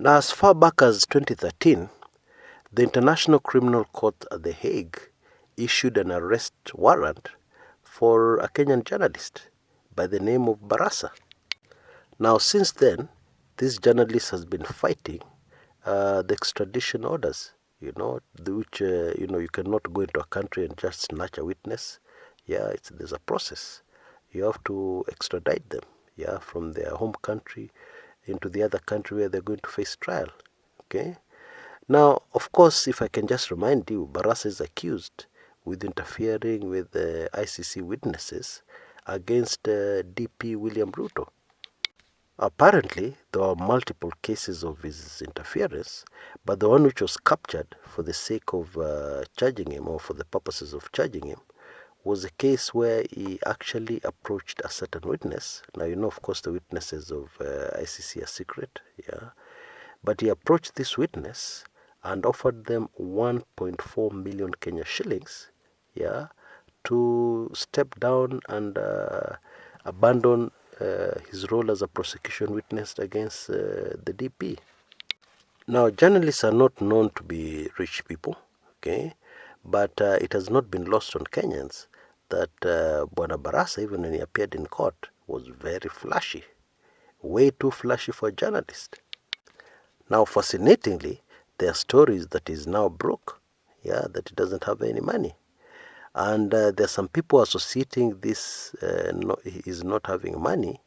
Now, as far back as 2013, the International Criminal Court at The Hague issued an arrest warrant for a Kenyan journalist by the name of Barasa. Now, since then, this journalist has been fighting the extradition orders, which, you cannot go into a country and just snatch a witness. Yeah, there's a process. You have to extradite them, from their home country into the other country where they're going to face trial. Okay. Now, of course, if I can just remind you, Barasa is accused with interfering with ICC witnesses against DP William Ruto. Apparently, there are multiple cases of his interference, but the one which was captured for the sake of charging him, or for the purposes of charging him, was a case where he actually approached a certain witness. Now, of course, the witnesses of ICC are secret, but he approached this witness and offered them 1.4 million Kenya shillings, to step down and abandon his role as a prosecution witness against the DP. Now, journalists are not known to be rich people, okay, but it has not been lost on Kenyans that Bwana Barasa, even when he appeared in court, was very flashy, way too flashy for a journalist. Now, fascinatingly, there are stories that he's now broke, that he doesn't have any money. And there are some people associating this, his not having money,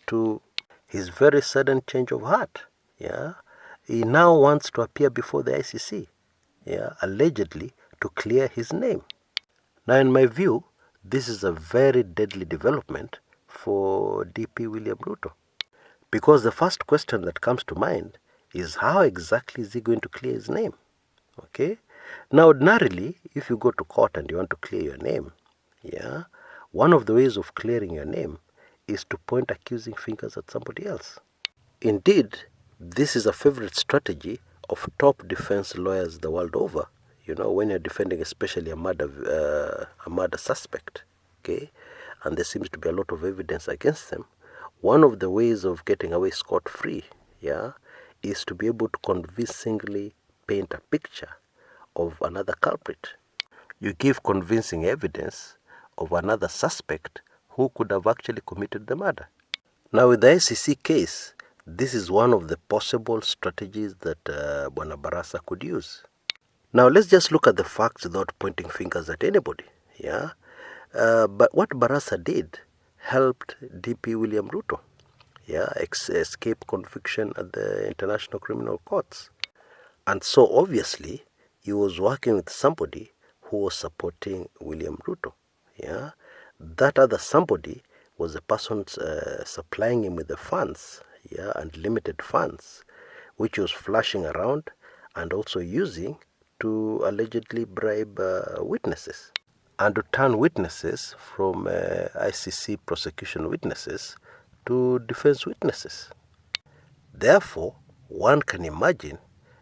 to his very sudden change of heart. He now wants to appear before the ICC, allegedly to clear his name. Now, in my view, this is a very deadly development for DP William Ruto, because the first question that comes to mind is, how exactly is he going to clear his name? Okay. Now, ordinarily, if you go to court and you want to clear your name, one of the ways of clearing your name is to point accusing fingers at somebody else. Indeed, this is a favorite strategy of top defense lawyers the world over. When you're defending especially a murder suspect, okay, and there seems to be a lot of evidence against them, one of the ways of getting away scot-free, is to be able to convincingly paint a picture of another culprit. You give convincing evidence of another suspect who could have actually committed the murder. Now, with the ICC case, this is one of the possible strategies that Bwana Barasa could use. Now, let's just look at the facts without pointing fingers at anybody. But what Barasa did helped DP William Ruto, escape conviction at the International Criminal Courts. And so, obviously, he was working with somebody who was supporting William Ruto. That other somebody was the person supplying him with the funds, unlimited funds, which he was flashing around and also using to allegedly bribe witnesses and to turn witnesses from ICC prosecution witnesses to defense witnesses. Therefore, one can imagine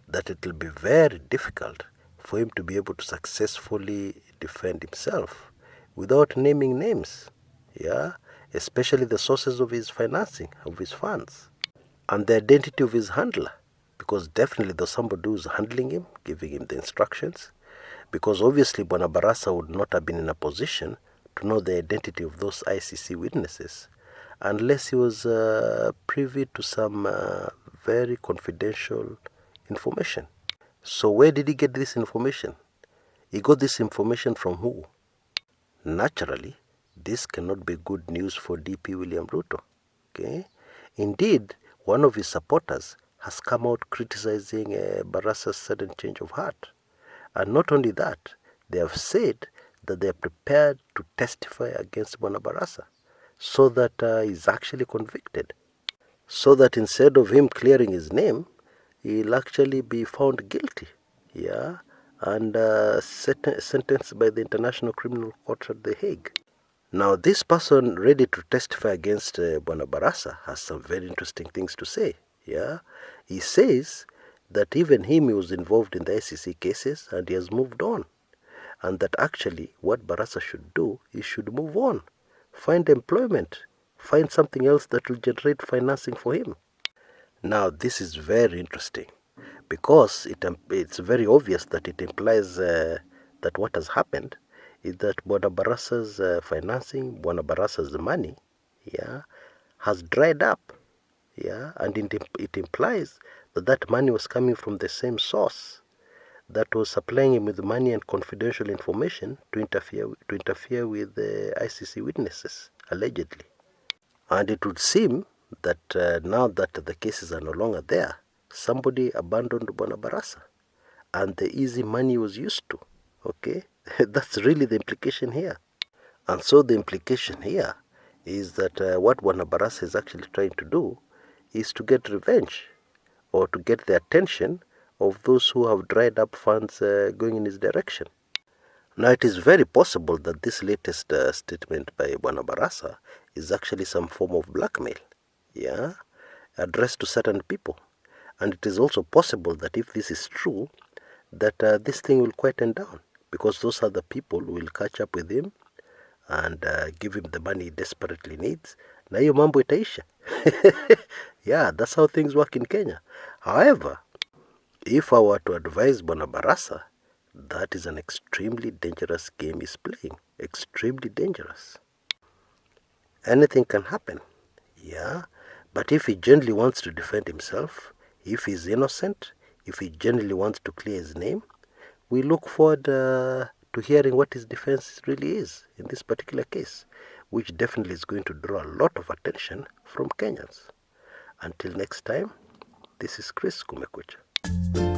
that it will be very difficult for him to be able to successfully defend himself without naming names, especially the sources of his financing, of his funds, and the identity of his handler, because definitely there's somebody who's handling him, giving him the instructions, because obviously Bwana Barasa would not have been in a position to know the identity of those ICC witnesses unless he was privy to some very confidential information. So where did he get this information? He got this information from who? Naturally, this cannot be good news for DP William Ruto. Okay? Indeed, one of his supporters has come out criticizing Barasa's sudden change of heart. And not only that, they have said that they are prepared to testify against Bwana Barasa so that he's actually convicted. So that instead of him clearing his name, he'll actually be found guilty, and sentenced by the International Criminal Court at The Hague. Now, this person ready to testify against Bwana Barasa has some very interesting things to say. He says that even he was involved in the ICC cases and he has moved on, and that actually what Barasa should do is should move on, find employment, find something else that will generate financing for him. Now, this is very interesting because it's very obvious that it implies that what has happened is that Bwana Barasa's financing, Bwana Barasa's money, yeah, has dried up, yeah, and it implies that that money was coming from the same source that was supplying him with money and confidential information to interfere with the ICC witnesses, allegedly. And it would seem that now that the cases are no longer there, somebody abandoned Bwana Barasa, and the easy money was used to. Okay, that's really the implication here. And so the implication here is that what Bwana Barasa is actually trying to do is to get revenge or to get the attention of those who have dried up funds going in his direction. Now, it is very possible that this latest statement by Bwana Barasa is actually some form of blackmail, yeah, addressed to certain people. And it is also possible that if this is true, that this thing will quieten down, because those are the people who will catch up with him and give him the money he desperately needs. Na hiyo mambo itaisha. Yeah, that's how things work in Kenya. However, if I were to advise Bwana Barasa, that is an extremely dangerous game he's playing. Extremely dangerous. Anything can happen. Yeah. But if he genuinely wants to defend himself, if he's innocent, if he genuinely wants to clear his name, we look forward to hearing what his defense really is in this particular case, which definitely is going to draw a lot of attention from Kenyans. Until next time, this is Kshs Kumekucha.